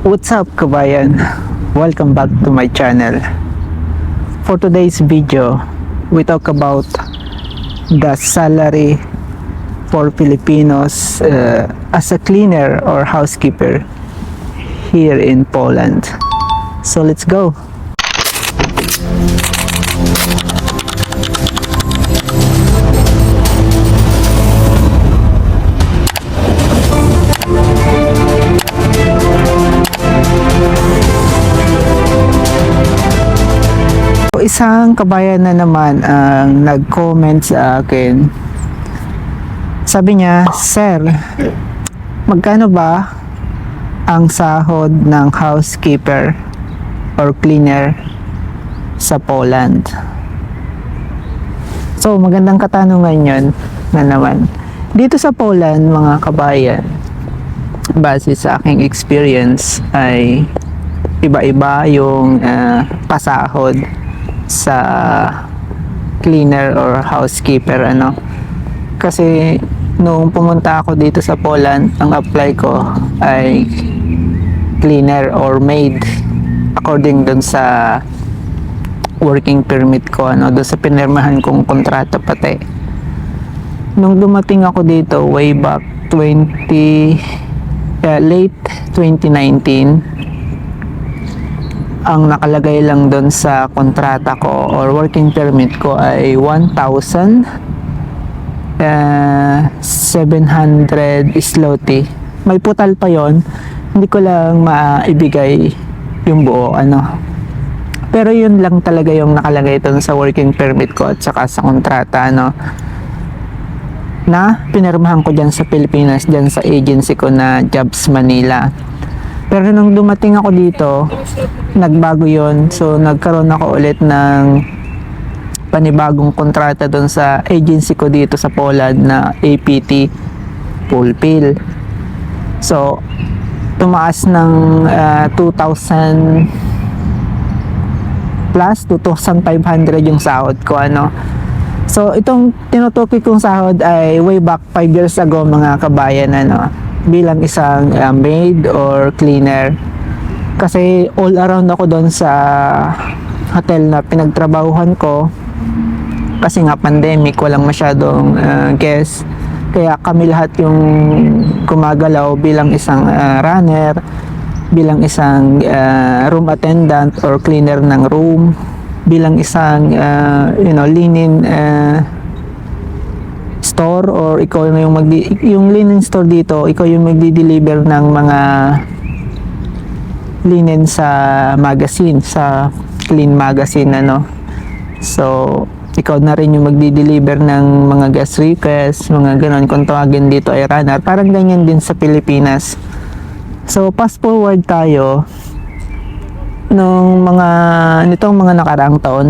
What's up kabayan? Welcome back to my channel. For today's video, we talk about the salary for Filipinos as a cleaner or housekeeper here in Poland. So let's go! Isang kabayan na naman ang nag-comment sa akin. Sabi niya, "Sir, magkano ba ang sahod ng housekeeper or cleaner sa Poland?" So, magandang katanungan yun na naman. Dito sa Poland, mga kabayan, base sa aking experience ay iba-iba yung pasahod sa cleaner or housekeeper kasi nung pumunta ako dito sa Poland, ang apply ko ay cleaner or maid according dun sa working permit ko, dun sa pinirmahan kong kontrata pati. Nung dumating ako dito way back late 2019, ang nakalagay lang doon sa kontrata ko or working permit ko ay 1,700 zloty. May putal pa yon, hindi ko lang maibigay yung buo pero yun lang talaga yung nakalagay doon sa working permit ko at saka sa kontrata na pinirmahan ko dyan sa Pilipinas, dyan sa agency ko na Jobs Manila. Pero nung dumating ako dito, nagbago yon. So, nagkaroon ako ulit ng panibagong kontrata doon sa agency ko dito sa Poland na APT Fulfill. So, tumaas ng 2,000 plus 2,500 yung sahod ko, So, itong tinutukoy kong sahod ay way back 5 years ago, mga kabayan, bilang isang maid or cleaner. Kasi all around ako doon sa hotel na pinagtrabahuhan ko, kasi nga pandemic, walang masyadong guest, kaya kami lahat yung gumagalaw bilang isang runner, bilang isang room attendant or cleaner ng room, bilang isang linen store, or ikaw na yung linen store dito, ikaw yung magdi-deliver ng mga linen sa magazine, sa clean magazine, So, ikaw na rin yung magdi-deliver ng mga guest requests, mga ganon, kung tawagin dito ay runner. Parang ganyan din sa Pilipinas. So, fast forward tayo, nitong mga nakaraang taon,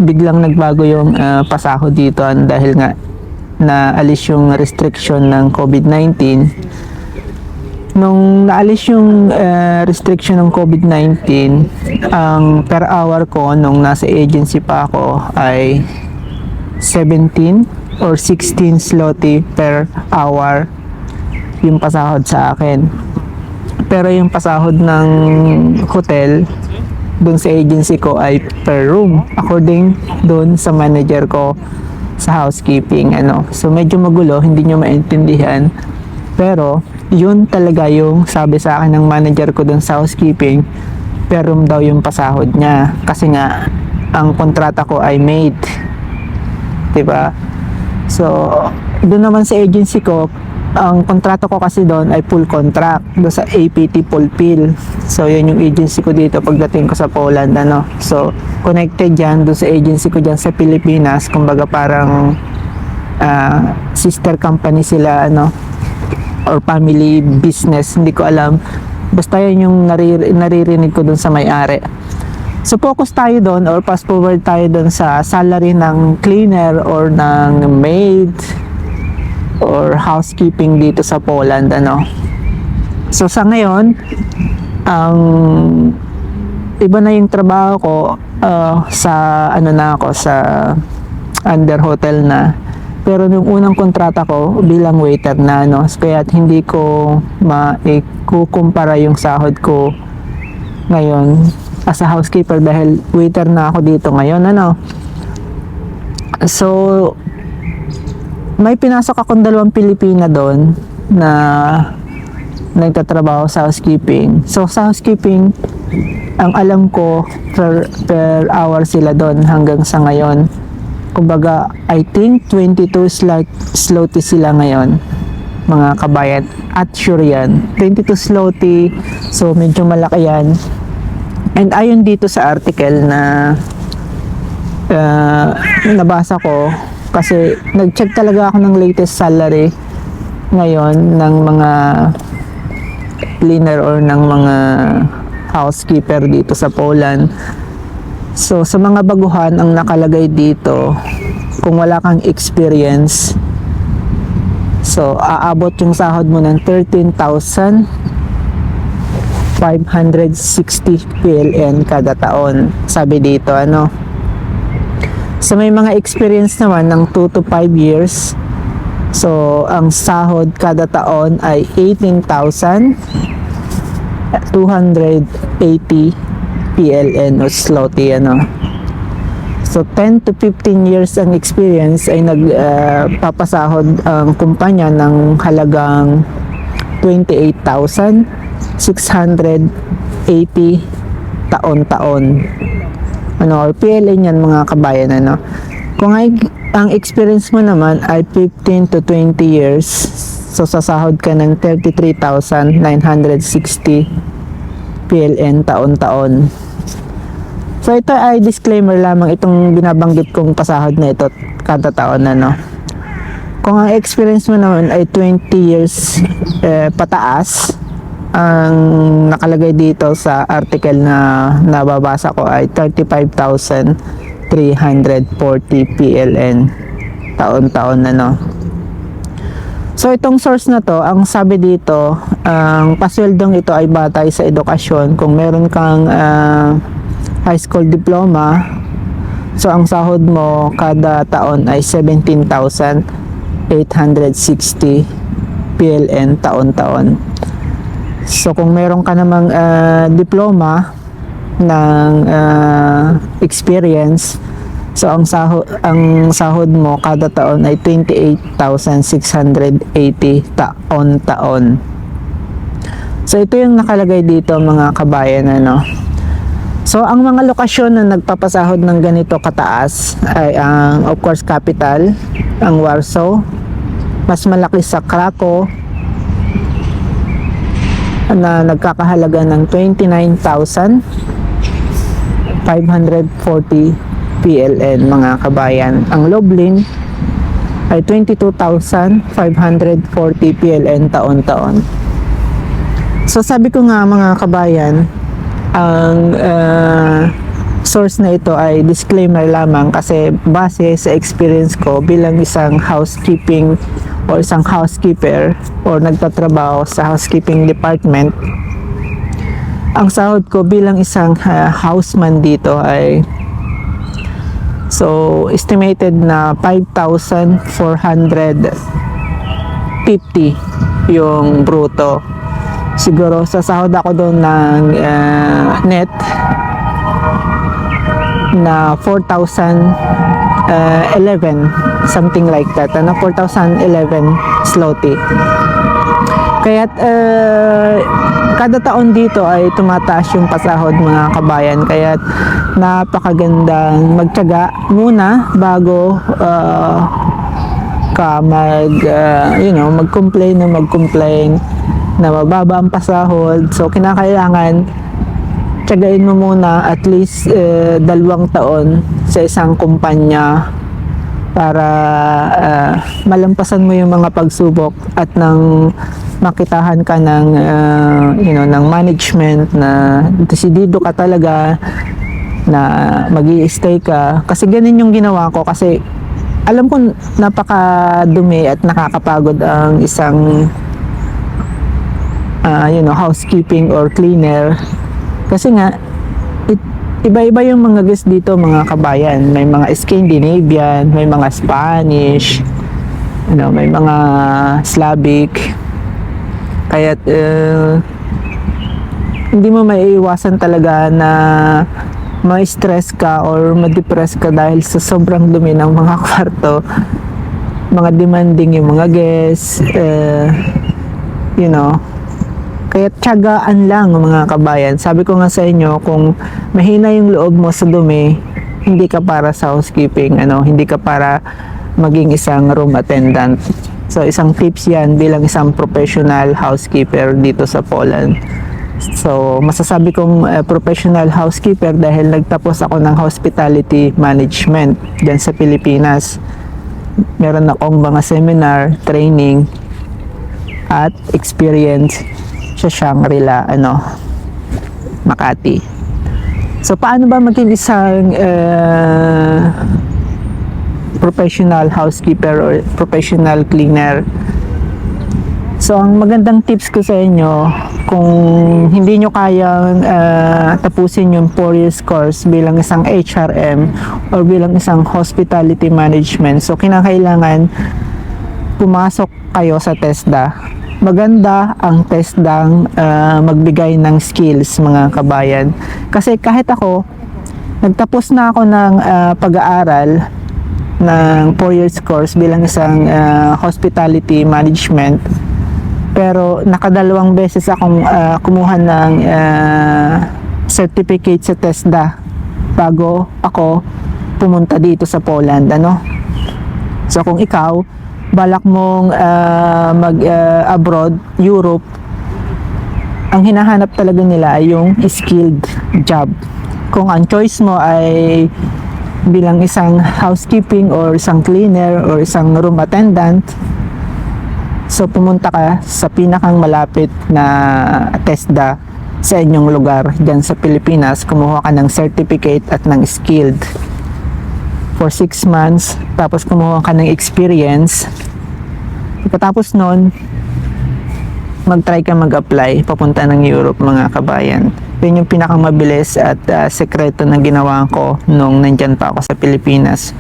biglang nagbago yung pasahod dito dahil nga naalis yung restriction ng COVID-19. Nung naalis yung restriction ng COVID-19, ang per hour ko nung nasa agency pa ako ay 17 or 16 zloty per hour yung pasahod sa akin. Pero yung pasahod ng hotel dun sa agency ko ay per room, according dun sa manager ko sa housekeeping. So medyo magulo, hindi nyo maintindihan, pero yun talaga yung sabi sa akin ng manager ko dun sa housekeeping, per room daw yung pasahod niya, kasi nga ang kontrata ko ay maid, diba? So dun naman sa agency ko, ang kontrata ko kasi doon ay full contract doon sa APT Fulfill. So yun yung agency ko dito pagdating ko sa Poland, So connected yan doon sa agency ko dyan sa Pilipinas, kumbaga parang sister company sila, or family business, hindi ko alam, basta yun yung naririnig ko doon sa may-ari. So focus tayo doon, or fast forward tayo doon sa salary ng cleaner or ng maid or housekeeping dito sa Poland, So sa ngayon, ang iba na yung trabaho ko, sa sa under hotel na. Pero nung unang kontrata ko bilang waiter na, no, kaya hindi ko maikukumpara yung sahod ko ngayon as a housekeeper dahil waiter na ako dito ngayon, ano. So, may pinasok akong 2 Pilipina doon na nagtatrabaho sa housekeeping. So, sa housekeeping, ang alam ko, per hour sila doon hanggang sa ngayon. Kumbaga, I think 22 zloty sila ngayon, mga kabayan. At sure yan, 22 zloty, so medyo malaki yan. And ayon dito sa article na nabasa ko, kasi nag-check talaga ako ng latest salary ngayon ng mga cleaner or ng mga housekeeper dito sa Poland. So, sa mga baguhan, ang nakalagay dito, kung wala kang experience, so, aabot yung sahod mo ng 13,560 PLN kada taon. Sabi dito, ano. So, may mga experience naman ng 2 to 5 years. So, ang sahod kada taon ay 18,280 PLN o zloty, ano. So 10 to 15 years ang experience ay nagpapasahod ang kumpanya ng halagang 28,680 taon-taon. Ano, or PLN yan, mga kabayan, ano. Kung ang experience mo naman ay 15 to 20 years, so sasahod ka ng 33,960 PLN taon-taon. So ito ay disclaimer lamang, itong binabanggit kong pasahod na ito kada taon, ano. Kung ang experience mo naman ay 20 years pataas, ang nakalagay dito sa article na nababasa ko ay 35,340 PLN taon-taon, ano. So itong source na to, ang sabi dito, ang pasweldong ito ay batay sa edukasyon. Kung meron kang high school diploma, so ang sahod mo kada taon ay 17,860 PLN taon-taon. So kung meron ka namang diploma ng experience, so ang sahod mo kada taon ay 28,680 taon-taon. So ito yung nakalagay dito, mga kabayan, ano. So ang mga lokasyon na nagpapasahod ng ganito kataas ay ang, of course, capital, ang Warsaw. Mas malaki sa Krakow na nagkakahalaga ng 29,540 PLN, mga kabayan. Ang Lublin ay 22,540 PLN taon-taon. So sabi ko nga, mga kabayan, ang source na ito ay disclaimer lamang kasi base sa experience ko bilang isang housekeeping o isang housekeeper o nagtatrabaho sa housekeeping department, ang sahod ko bilang isang houseman dito ay so estimated na 5,450 yung bruto. Siguro sa sahod ako doon ng net na 4,011, something like that, na 4,011 zloty. Kaya't kada taon dito ay tumataas yung pasahod, mga kabayan. Kaya't napakagandang magtiyaga muna bago ka mag-complain na mababa ang pasahod. So kinakailangan tiyagain mo muna at least 2 taon sa isang kumpanya para malampasan mo yung mga pagsubok at nang makitahan ka ng ng management na desidido ka talaga na magi-stay ka. Kasi ganun yung ginawa ko, kasi alam ko napakadumi at nakakapagod ang isang housekeeping or cleaner. Kasi nga iba-iba yung mga guest dito, mga kabayan. May mga Scandinavian, may mga Spanish, may mga Slavic. Kaya hindi mo maiiwasan talaga na ma-stress ka or ma-depress ka dahil sa sobrang dumi ng mga kwarto, mga demanding yung mga guests, kaya tiyagaan lang mga kabayan. Sabi ko nga sa inyo, kung mahina yung loob mo sa dumi, hindi ka para sa housekeeping, hindi ka para maging isang room attendant. So isang tips yan bilang isang professional housekeeper dito sa Poland. So masasabi kong professional housekeeper dahil nagtapos ako ng hospitality management dyan sa Pilipinas. Meron akong mga seminar, training at experience sa Shangri-La, Makati. So paano ba maging isang professional housekeeper or professional cleaner? So ang magandang tips ko sa inyo, kung hindi nyo kayang tapusin yung 4 years course bilang isang HRM or bilang isang hospitality management, so kinakailangan pumasok kayo sa TESDA. Maganda ang TESDA magbigay ng skills mga kabayan. Kasi kahit ako, nagtapos na ako ng pag-aaral ng 4 years course bilang isang hospitality management, pero nakadalawang beses akong kumuha ng certificate sa TESDA bago ako pumunta dito sa Poland, So kung ikaw balak mong mag-abroad, Europe, ang hinahanap talaga nila ay yung skilled job. Kung ang choice mo ay bilang isang housekeeping or isang cleaner or isang room attendant, so pumunta ka sa pinakang malapit na TESDA sa inyong lugar dyan sa Pilipinas, kumuha ka ng certificate at ng skilled for 6 months, tapos kumuha ka ng experience. Pagkatapos nun, mag-try ka mag-apply papunta ng Europe mga kabayan. Yun yung pinakamabilis at sekreto na ginawa ko nung nandyan pa ako sa Pilipinas.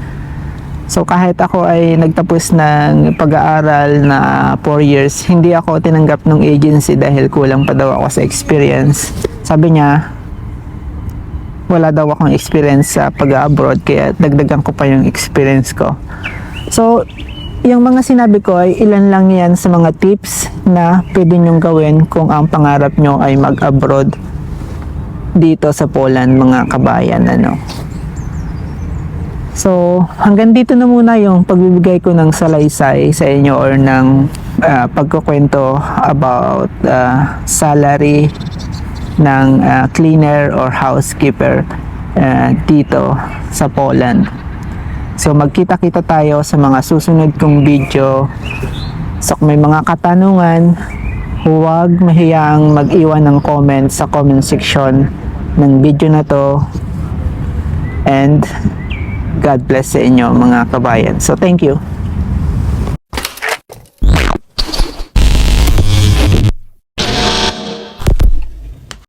So kahit ako ay nagtapos ng pag-aaral na 4 years, hindi ako tinanggap ng agency dahil kulang pa daw ako sa experience. Sabi niya, wala daw akong experience sa pag-abroad, kaya dagdagan ko pa yung experience ko. So yung mga sinabi ko ay ilan lang yan sa mga tips na pwede nyong gawin kung ang pangarap nyo ay mag-abroad dito sa Poland mga kabayan. So hanggang dito na muna yung pagbibigay ko ng salaysay sa inyo or ng pagkukwento about salary ng cleaner or housekeeper dito sa Poland. So magkita-kita tayo sa mga susunod kong video. So kung may mga katanungan, huwag mahiyang mag-iwan ng comment sa comment section ng video na to. And God bless sa inyo mga kabayan. So thank you.